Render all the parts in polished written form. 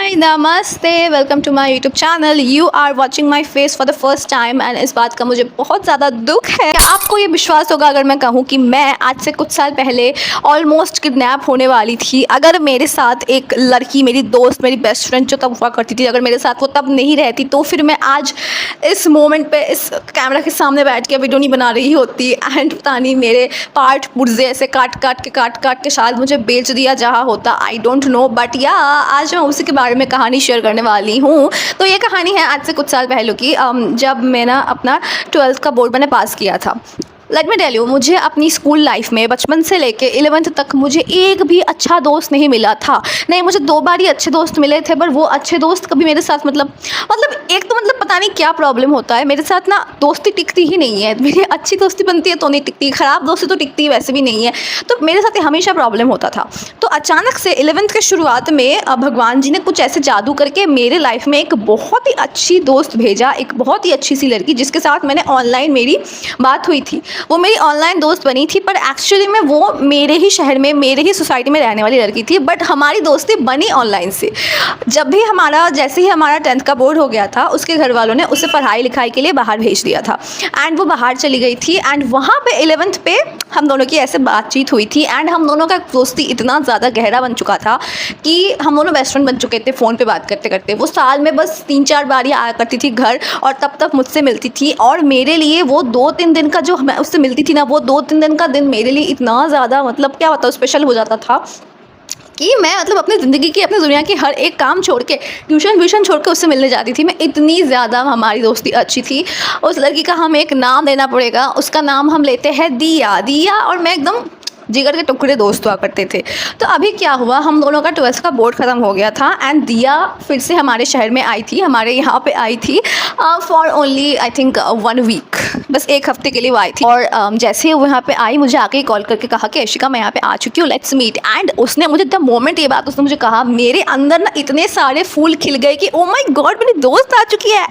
हाय नमस्ते, welcome to my YouTube channel. You are watching my face for the first time and इस बात का मुझे बहुत ज़्यादा दुख है। क्या आपको ये विश्वास होगा अगर मैं कहूँ कि मैं आज से कुछ साल पहले ऑलमोस्ट किडनैप होने वाली थी। अगर मेरे साथ एक लड़की, मेरी दोस्त, मेरी बेस्ट फ्रेंड जो तब हुआ करती थी, अगर मेरे साथ वो तब नहीं रहती तो फिर मैं आज इस मोमेंट पे इस कैमरा के सामने बैठ के वीडियो नहीं बना रही होती। एंड पता नहीं मेरे पार्ट पुर्जे ऐसे काट काट के शायद मुझे बेच दिया जहाँ होता, आई डोंट नो। बट या आज मैं उसी के बारे में कहानी शेयर करने वाली हूँ। तो ये कहानी है आज से कुछ साल पहले की, जब मैंने अपना 12th का बोर्ड मैंने पास किया था। लेट मी टेल यू, मुझे अपनी स्कूल लाइफ में बचपन से लेके 11th तक मुझे एक भी अच्छा दोस्त नहीं मिला था। नहीं, मुझे 2 बार ही अच्छे दोस्त मिले थे, पर वो अच्छे दोस्त कभी मेरे साथ मतलब एक तो पता नहीं क्या प्रॉब्लम होता है मेरे साथ ना, दोस्ती टिकती ही नहीं है। मेरी अच्छी दोस्ती बनती है तो नहीं टिकती, ख़राब दोस्ती तो टिकती वैसे भी नहीं है। तो मेरे साथ हमेशा प्रॉब्लम होता था। तो अचानक से 11th के शुरुआत में भगवान जी ने कुछ ऐसे जादू करके मेरे लाइफ में एक बहुत ही अच्छी दोस्त भेजा, एक बहुत ही अच्छी सी लड़की जिसके साथ मैंने ऑनलाइन मेरी बात हुई थी। वो मेरी ऑनलाइन दोस्त बनी थी, पर एक्चुअली में वो मेरे ही शहर में, मेरे ही सोसाइटी में रहने वाली लड़की थी। बट हमारी दोस्ती बनी ऑनलाइन से। जब भी जैसे ही हमारा 10th का बोर्ड हो गया था, उसके घर वालों ने उसे पढ़ाई लिखाई के लिए बाहर भेज दिया था। एंड वो बाहर चली गई थी। एंड वहाँ पे 11th पे हम दोनों की ऐसे बातचीत हुई थी। एंड हम दोनों का दोस्ती इतना ज़्यादा गहरा बन चुका था कि हम दोनों बेस्ट फ्रेंड बन चुके थे फ़ोन पे बात करते करते। वो साल में बस 3-4 बार ही आया करती थी घर, और तब तक मुझसे मिलती थी। और मेरे लिए वो 2-3 दिन का जो मैं उससे मिलती थी ना, वो 2-3 दिन का दिन मेरे लिए इतना ज़्यादा क्या बताऊँ स्पेशल हो जाता था कि मैं अपनी ज़िंदगी की, अपनी दुनिया की हर एक काम छोड़ के, ट्यूशन छोड़ के उससे मिलने जाती थी मैं। इतनी ज़्यादा हमारी दोस्ती अच्छी थी। उस लड़की का हमें एक नाम देना पड़ेगा, उसका नाम हम लेते हैं दिया। और मैं एकदम जिगर के टुकड़े दोस्त हुआ करते थे। तो अभी क्या हुआ, हम दोनों का 12th का बोर्ड ख़त्म हो गया था। एंड दिया फिर से हमारे शहर में आई थी, हमारे यहाँ पे आई थी for only I think 1 week, बस 1 हफ्ते के लिए वो आई थी। और जैसे ही वो यहाँ पे आई, मुझे आके कॉल करके कहा कि अशिका मैं यहाँ पे आ चुकी हूँ, लेट्स मीट। एंड उसने मुझे द मोमेंट ये बात उसने मुझे कहा, मेरे अंदर ना इतने सारे फूल खिल गए कि ओ माय गॉड, मेरी दोस्त आ चुकी है।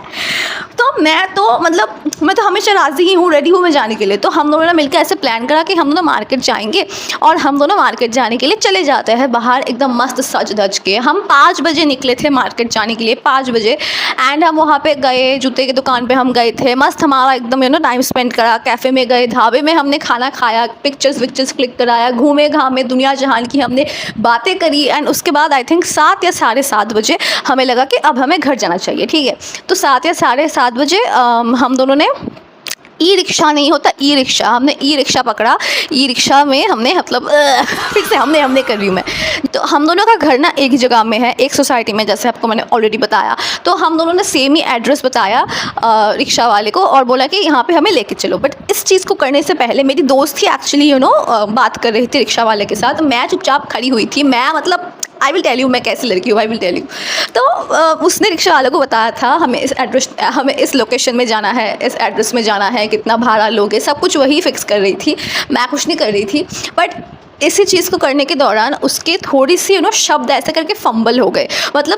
तो मैं तो हमेशा राज़ी ही हूँ, रेडी हूँ मैं जाने के लिए। तो हम दोनों ने मिलकर ऐसे प्लान करा कि हम दोनों मार्केट जाएंगे, और हम दोनों मार्केट जाने के लिए चले जाते हैं बाहर एकदम मस्त सज धज के। हम 5 बजे निकले थे मार्केट जाने के लिए, 5 बजे। एंड हम वहाँ पे गए, जूते की दुकान पे हम गए थे, मस्त हमारा एकदम टाइम स्पेंड करा। कैफ़े में गए, ढाबे में हमने खाना खाया, पिक्चर्स क्लिक कराया, घूमे घामे, दुनिया जहान की हमने बातें करी। एंड उसके बाद आई थिंक 7 या साढ़े 7 बजे हमें लगा कि अब हमें घर जाना चाहिए, ठीक है। तो 7 या साढ़े 7 बजे हम दोनों ने ई रिक्शा नहीं होता, ई रिक्शा, हमने ई रिक्शा पकड़ा। ई रिक्शा में हमने फिर से हमने कर रही हूँ मैं। तो हम दोनों का घर ना एक ही जगह में है, एक सोसाइटी में, जैसे आपको मैंने ऑलरेडी बताया। तो हम दोनों ने सेम ही एड्रेस बताया रिक्शा वाले को, और बोला कि यहाँ पे हमें लेके चलो। बट इस चीज़ को करने से पहले मेरी दोस्त ही एक्चुअली बात कर रही थी रिक्शा वाले के साथ। मैं चुपचाप खड़ी हुई थी। मैं आई विल टेल यू मैं कैसी लड़की हूँ, आई विल टेल यू। तो उसने रिक्शा वाले को बताया था हमें इस लोकेशन में जाना है, इस एड्रेस में जाना है, कितना भाड़ा लोगे, सब कुछ वही फिक्स कर रही थी, मैं कुछ नहीं कर रही थी। बट इसी चीज़ को करने के दौरान उसके थोड़ी सी शब्द ऐसे करके फंबल हो गए।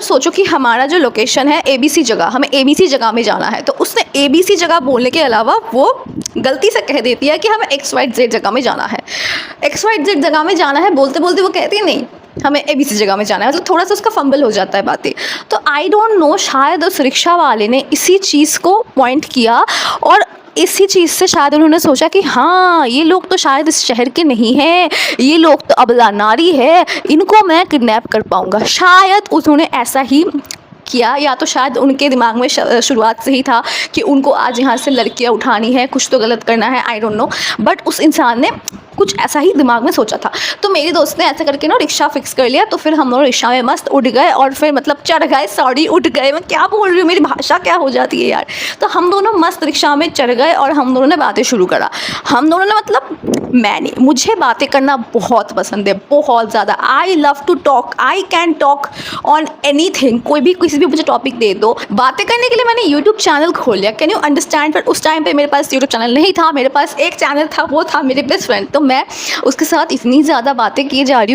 सोचो कि हमारा जो लोकेशन है ABC जगह, हमें ABC जगह में जाना है। तो उसने ABC जगह बोलने के अलावा वो गलती से कह देती है कि हमें XYZ जगह में जाना है। XYZ जगह में जाना है बोलते बोलते वो कहती है नहीं, हमें ABC जगह में जाना है। थोड़ा सा उसका फंबल हो जाता है बातें। तो आई डोंट नो, शायद उस रिक्शा वाले ने इसी चीज़ को पॉइंट किया, और इसी चीज़ से शायद उन्होंने सोचा कि हाँ, ये लोग तो शायद इस शहर के नहीं हैं, ये लोग तो अबला नारी है, इनको मैं किडनैप कर पाऊँगा। शायद उन्होंने ऐसा ही किया, या तो शायद उनके दिमाग में शुरुआत से ही था कि उनको आज यहाँ से लड़कियाँ उठानी है, कुछ तो गलत करना है, आई डोंट नो। बट उस इंसान ने कुछ ऐसा ही दिमाग में सोचा था। तो मेरी दोस्त ने ऐसा करके रिक्शा फिक्स कर लिया। तो फिर हम लोग रिक्शा में मस्त उठ गए, और फिर चढ़ गए, सॉरी उठ गए, मैं क्या बोल रही हूँ, मेरी भाषा क्या हो जाती है यार। तो हम दोनों मस्त रिक्शा में चढ़ गए, और हम दोनों ने बातें शुरू करा। हम दोनों ने मुझे बातें करना बहुत पसंद है, बहुत ज़्यादा। I love to talk, I can talk on anything. कोई भी किसी भी मुझे टॉपिक दे दो, बातें करने के लिए मैंने यूट्यूब चैनल खोल लिया, कैन यू अंडरस्टैंड। पर उस टाइम पे मेरे पास यूट्यूब चैनल नहीं था, मेरे पास एक चैनल था, वो था मेरे बेस्ट फ्रेंड। तो मैं उसके साथ इतनी ज़्यादा बातें किए जा रही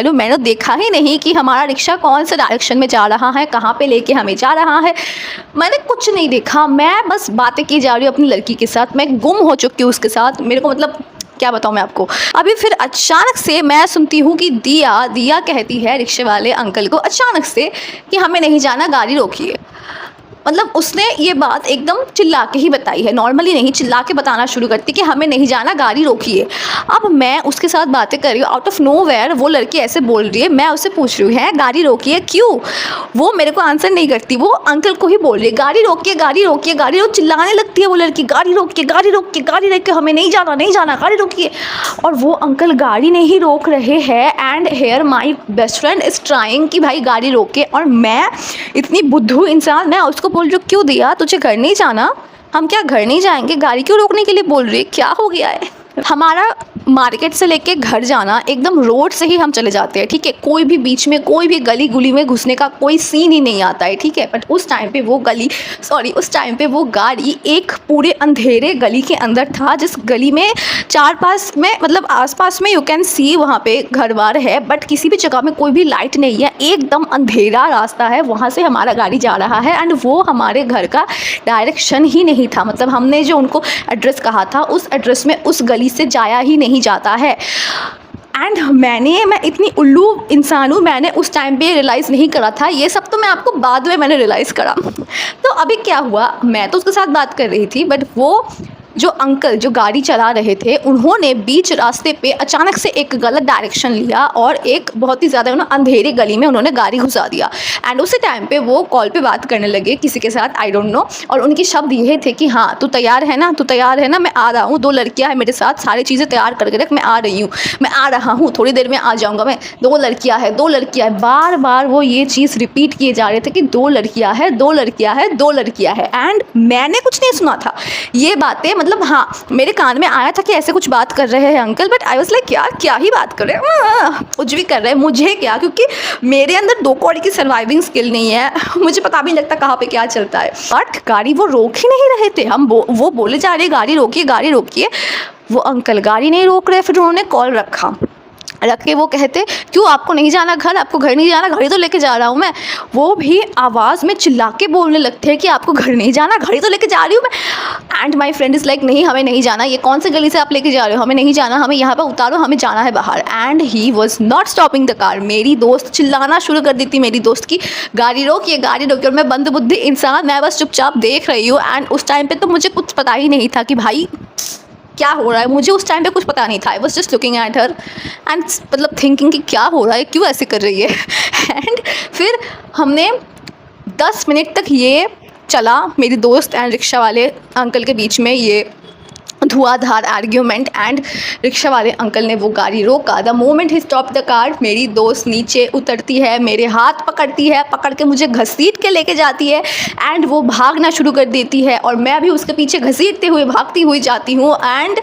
हूँ। मैंने देखा ही नहीं कि हमारा रिक्शा कौन से डायरेक्शन में जा रहा है, कहाँ पे लेके हमें जा रहा है, मैंने कुछ नहीं देखा। मैं बस बातें की जा रही हूँ अपनी लड़की के साथ। मैं गुम हो चुकी हूँ उसके साथ। मेरे को क्या बताऊँ मैं आपको। अभी फिर अचानक से मैं सुनती हूँ कि दिया कहती है रिक्शे वाले अंकल को अचानक से कि हमें नहीं जाना, गाड़ी रोकिए। मतलब उसने ये बात एकदम चिल्ला के ही बताई है, नॉर्मली नहीं, चिल्ला के बताना शुरू करती कि हमें नहीं जाना, गाड़ी रोकिए। अब मैं उसके साथ बातें कर रही हूँ, आउट ऑफ नोवेयर वो लड़की ऐसे बोल रही है, मैं उससे पूछ रही हूँ है गाड़ी रोकिए क्यों? वो मेरे को आंसर नहीं करती, वो अंकल को ही बोल रही है गाड़ी रोकिए, गाड़ी रोकिए, गाड़ी रोक, चिल्लाने लगती है वो लड़की, गाड़ी रोकिए, गाड़ी रोकिए, गाड़ी रोकिए, हमें नहीं जाना, नहीं जाना, गाड़ी रोकिए। और वो अंकल गाड़ी नहीं रोक रहे हैं and here my best friend is trying कि भाई गाड़ी रोके। और मैं इतनी बुद्धू इंसान, मैं उसको बोल रही हूँ क्यों दिया, तुझे घर नहीं जाना? हम क्या घर नहीं जाएंगे? गाड़ी क्यों रोकने के लिए बोल रही है? क्या हो गया है? हमारा मार्केट से लेके घर जाना एकदम रोड से ही हम चले जाते हैं, ठीक है, कोई भी बीच में कोई भी गली गुली में घुसने का कोई सीन ही नहीं आता है, ठीक है। बट उस टाइम पे वो गाड़ी एक पूरे अंधेरे गली के अंदर था, जिस गली में चार पास में मतलब आसपास में यू कैन सी वहाँ पे घर बार है, बट किसी भी जगह में कोई भी लाइट नहीं है, एकदम अंधेरा रास्ता है, वहाँ से हमारा गाड़ी जा रहा है एंड वो हमारे घर का डायरेक्शन ही नहीं था। मतलब हमने जो उनको एड्रेस कहा था उस एड्रेस में उस गली से जाया ही नहीं जाता है। एंड मैं इतनी उल्लू इंसान हूँ, मैंने उस टाइम पे रियलाइज़ नहीं करा था, ये सब तो मैं आपको बाद में मैंने रियलाइज़ करा। तो अभी क्या हुआ, मैं तो उसके साथ बात कर रही थी, बट वो जो अंकल जो गाड़ी चला रहे थे उन्होंने बीच रास्ते पे अचानक से एक गलत डायरेक्शन लिया और एक बहुत ही ज़्यादा अंधेरी गली में उन्होंने गाड़ी घुसा दिया। एंड उसी टाइम पे वो कॉल पे बात करने लगे किसी के साथ, आई डोंट नो, और उनके शब्द ये थे कि हाँ तू तैयार है ना, तू तैयार है ना, मैं आ रहा हूँ, 2 लड़कियाँ हैं मेरे साथ, सारी चीज़ें तैयार करके रख, मैं आ रही हूँ, मैं आ रहा हूँ, थोड़ी देर में आ जाऊँगा मैं, 2 लड़कियाँ हैं, 2 लड़कियाँ हैं। बार बार वो ये चीज़ रिपीट किए जा रहे थे कि 2 लड़कियाँ हैं, 2 लड़कियाँ हैं, 2 लड़कियाँ हैं। एंड मैंने कुछ नहीं सुना था ये बातें, मतलब हाँ मेरे कान में आया था कि ऐसे कुछ बात कर रहे हैं uncle, but I was like यार क्या ही बात कर रहे हैं, कुछ भी कर रहे हैं, मुझे क्या, क्योंकि मेरे अंदर 2 कौड़ी की सर्वाइविंग स्किल नहीं है, मुझे पता भी नहीं लगता कहाँ पे क्या चलता है। बट गाड़ी वो रोक ही नहीं रहे थे, वो बोले जा रहे गाड़ी रोकिए, गाड़ी रोकिए, वो अंकल गाड़ी नहीं रोक रहे। फिर उन्होंने कॉल रख के वो कहते क्यों आपको नहीं जाना घर, आपको घर नहीं जाना, घड़ी तो लेके जा रहा हूँ मैं। वो भी आवाज़ में चिल्ला के बोलने लगते हैं कि आपको घर नहीं जाना, घड़ी तो लेके जा रही हूँ मैं। And my friend is like नहीं हमें नहीं जाना, ये कौन से गली से आप लेके जा रहे हो, हमें नहीं जाना, हमें यहाँ पर उतारो, हमें जाना है बाहर। And he was not stopping the car. मेरी दोस्त चिल्लाना शुरू कर दी थी, मेरी दोस्त की गाड़ी रोकिए, गाड़ी रोकिए, और मैं बंद बुद्धि इंसान, मैं बस चुपचाप देख रही हूँ। एंड उस टाइम पर तो मुझे कुछ पता ही नहीं था कि भाई क्या हो रहा है, मुझे उस टाइम पे कुछ पता नहीं था। I was just looking at her and मतलब थिंकिंग कि क्या हो रहा है, क्यों ऐसे कर रही है। एंड फिर हमने 10 मिनट तक ये चला, मेरी दोस्त एंड रिक्शा वाले अंकल के बीच में ये धुआंधार आर्ग्यूमेंट। एंड रिक्शा वाले अंकल ने वो गाड़ी रोका। The moment he stop the car, मेरी दोस्त नीचे उतरती है, मेरे हाथ पकड़ती है, पकड़ के मुझे घसीट के लेके जाती है एंड वो भागना शुरू कर देती है और मैं भी उसके पीछे घसीटते हुए भागती हुई जाती हूँ। एंड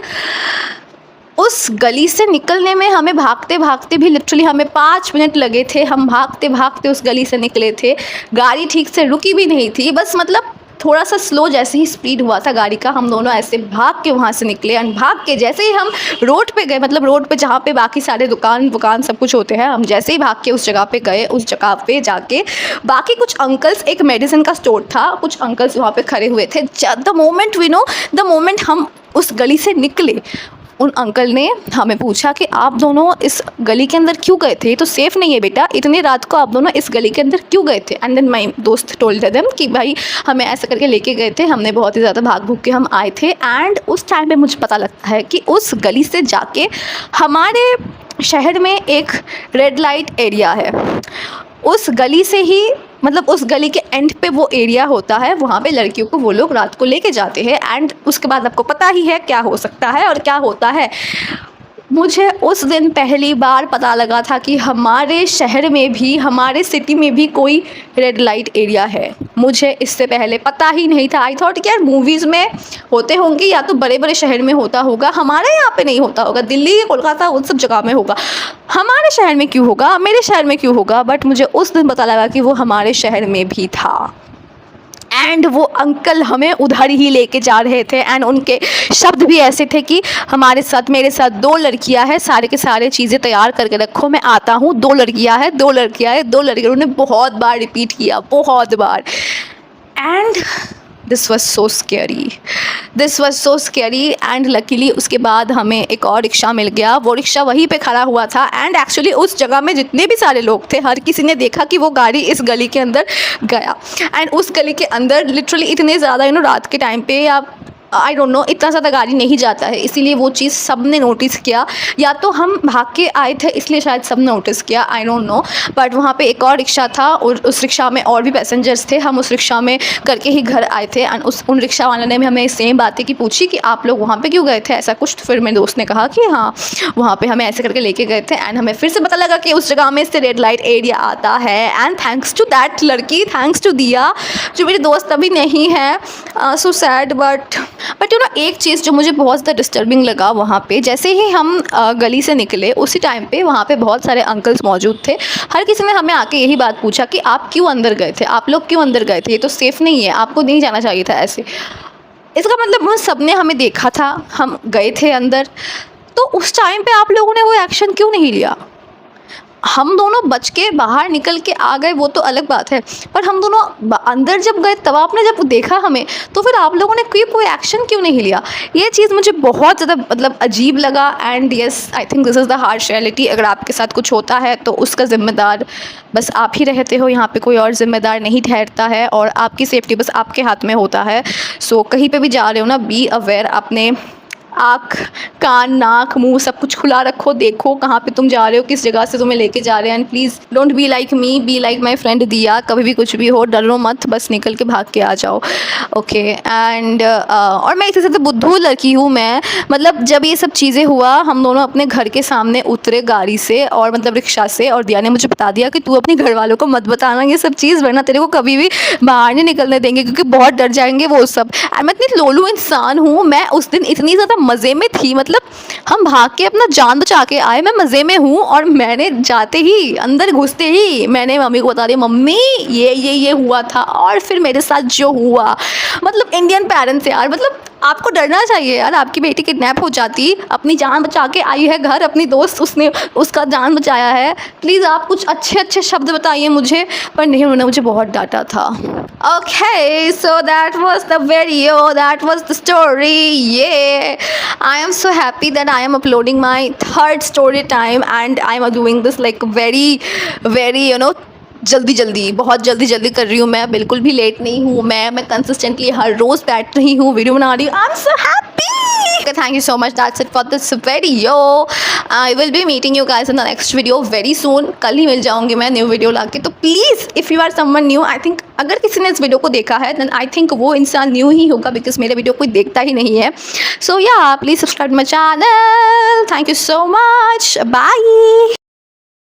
उस गली से निकलने में हमें भागते भागते भी लिटरली हमें 5 मिनट लगे थे। हम भागते भागते उस गली से निकले थे, गाड़ी ठीक से रुकी भी नहीं थी, बस मतलब थोड़ा सा स्लो जैसे ही स्पीड हुआ था गाड़ी का, हम दोनों ऐसे भाग के वहाँ से निकले। एंड भाग के जैसे ही हम रोड पे गए, मतलब रोड पे जहाँ पे बाकी सारे दुकान सब कुछ होते हैं, हम जैसे ही भाग के उस जगह पे गए, उस जगह पे जाके बाकी कुछ अंकल्स, एक मेडिसिन का स्टोर था, कुछ अंकल्स वहाँ पे खड़े हुए थे। द मोमेंट हम उस गली से निकले, उन अंकल ने हमें पूछा कि आप दोनों इस गली के अंदर क्यों गए थे, ये तो सेफ़ नहीं है बेटा, इतनी रात को आप दोनों इस गली के अंदर क्यों गए थे। एंड देन माई दोस्त टोल्ड देम कि भाई हमें ऐसा करके लेके गए थे, हमने बहुत ही ज़्यादा भाग भूग के हम आए थे। एंड उस टाइम पे मुझे पता लगता है कि उस गली से जाके हमारे शहर में एक रेड लाइट एरिया है, उस गली से ही, मतलब उस गली के एंड पे वो एरिया होता है, वहाँ पे लड़कियों को वो लोग रात को लेके जाते हैं। एंड उसके बाद आपको पता ही है क्या हो सकता है और क्या होता है। मुझे उस दिन पहली बार पता लगा था कि हमारे शहर में भी, हमारे सिटी में भी कोई रेड लाइट एरिया है। मुझे इससे पहले पता ही नहीं था। आई थॉट कि यार मूवीज़ में होते होंगे या तो बड़े बड़े शहर में होता होगा, हमारे यहाँ पे नहीं होता होगा, दिल्ली कोलकाता उन सब जगह में होगा, हमारे शहर में क्यों होगा, मेरे शहर में क्यों होगा। बट मुझे उस दिन पता लगा कि वो हमारे शहर में भी था। एंड वो अंकल हमें उधर ही लेके जा रहे थे एंड उनके शब्द भी ऐसे थे कि हमारे साथ, मेरे साथ 2 लड़कियां हैं, सारे के सारे चीज़ें तैयार करके रखो, मैं आता हूँ, 2 लड़कियां हैं, 2 लड़कियां हैं, 2 लड़कियां। उन्होंने बहुत बार रिपीट किया, बहुत बार। And this was so scary and luckily उसके बाद हमें एक और रिक्शा मिल गया। वो रिक्शा वहीं पे खड़ा हुआ था एंड एक्चुअली उस जगह में जितने भी सारे लोग थे हर किसी ने देखा कि वो गाड़ी इस गली के अंदर गया एंड उस गली के अंदर लिटरली इतने ज़्यादा रात के टाइम पे या आई डोंट नो इतना ज़्यादा गाड़ी नहीं जाता है, इसीलिए वो चीज़ सब ने नोटिस किया, या तो हम भाग के आए थे इसलिए शायद सब ने नोटिस किया, आई डोंट नो। बट वहाँ पे एक और रिक्शा था और उस रिक्शा में और भी पैसेंजर्स थे, हम उस रिक्शा में करके ही घर आए थे एंड उन रिक्शा वाले ने भी हमें सेम बातें की पूछी कि आप लोग वहाँ पे क्यों गए थे ऐसा कुछ। फिर मेरे दोस्त ने कहा कि हाँ वहाँ पे हमें ऐसे करके लेके गए थे एंड हमें फिर से पता लगा कि उस जगह में से रेड लाइट एरिया आता है एंड थैंक्स टू दैट लड़की, थैंक्स टू दिया जो मेरी दोस्त अभी नहीं है। सो सैड बट एक चीज़ जो मुझे बहुत ज़्यादा डिस्टर्बिंग लगा वहाँ पे, जैसे ही हम गली से निकले उसी टाइम पे वहाँ पे बहुत सारे अंकल्स मौजूद थे। हर किसी ने हमें आके यही बात पूछा कि आप क्यों अंदर गए थे, आप लोग क्यों अंदर गए थे, ये तो सेफ़ नहीं है, आपको नहीं जाना चाहिए था ऐसे। इसका मतलब उन सब ने हमें देखा था, हम गए थे अंदर, तो उस टाइम पे आप लोगों ने वो एक्शन क्यों नहीं लिया। हम दोनों बच के बाहर निकल के आ गए वो तो अलग बात है, पर हम दोनों अंदर जब गए तब आपने जब देखा हमें तो फिर आप लोगों ने कोई एक्शन क्यों नहीं लिया। ये चीज़ मुझे बहुत ज़्यादा मतलब अजीब लगा and yes I think this is the harsh reality. अगर आपके साथ कुछ होता है तो उसका ज़िम्मेदार बस आप ही रहते हो, यहाँ पे कोई और ज़िम्मेदार नहीं ठहरता है और आपकी सेफ्टी बस आपके हाथ में होता है। सो कहीं पे भी जा रहे हो ना, बी अवेयर, अपने आँख कान नाक मुंह सब कुछ खुला रखो, देखो कहाँ पे तुम जा रहे हो, किस जगह से तुम्हें लेके जा रहे हैं and please don't be like me, be like my friend दिया। कभी भी कुछ भी हो डरो मत, बस निकल के भाग के आ जाओ, ओके। एंड और मैं इसी से तो बुद्धू लड़की हूँ मैं, मतलब जब ये सब चीज़ें हुआ हम दोनों अपने घर के सामने उतरे गाड़ी से और मतलब रिक्शा से, और दिया ने मुझे बता दिया कि तू अपने घर वालों को मत बताना ये सब चीज़, वरना तेरे को कभी भी बाहर नहीं निकलने देंगे क्योंकि बहुत डर जाएंगे वो सब। एंड मैं इतनी लोलू इंसान हूँ, मैं उस दिन इतनी ज़्यादा मज़े में थी, मतलब हम भाग के अपना जान बचा के आए, मैं मज़े में हूँ और मैंने जाते ही अंदर घुसते ही मैंने मम्मी को बता दिया मम्मी ये हुआ था और फिर मेरे साथ जो हुआ। मतलब इंडियन पेरेंट्स यार, मतलब आपको डरना चाहिए यार। आपकी बेटी किडनैप हो जाती, अपनी जान बचा के आई है घर, अपनी दोस्त उसने उसका जान बचाया है, प्लीज़ आप कुछ अच्छे अच्छे शब्द बताइए मुझे। पर नहीं, उन्होंने मुझे बहुत डांटा था। Okay so that was the video, that was the story. ये I am so happy that I am uploading my third story time and I am doing this like very very जल्दी बहुत जल्दी कर रही हूँ मैं, बिल्कुल भी लेट नहीं हूँ मैं कंसिस्टेंटली हर रोज़ बैठ रही हूँ, वीडियो बना रही हूँ। आई am so happy, thank you so much, that's it for this video. I will be meeting you guys in the next video very soon. कल ही मिल जाऊँगी मैं न्यू वीडियो ला के, तो please if you are someone new, I think अगर किसी ने इस वीडियो को देखा है देन आई थिंक वो इंसान न्यू ही होगा बिकॉज मेरे वीडियो कोई देखता ही नहीं है। सो या please subscribe my channel, thank you so much, bye.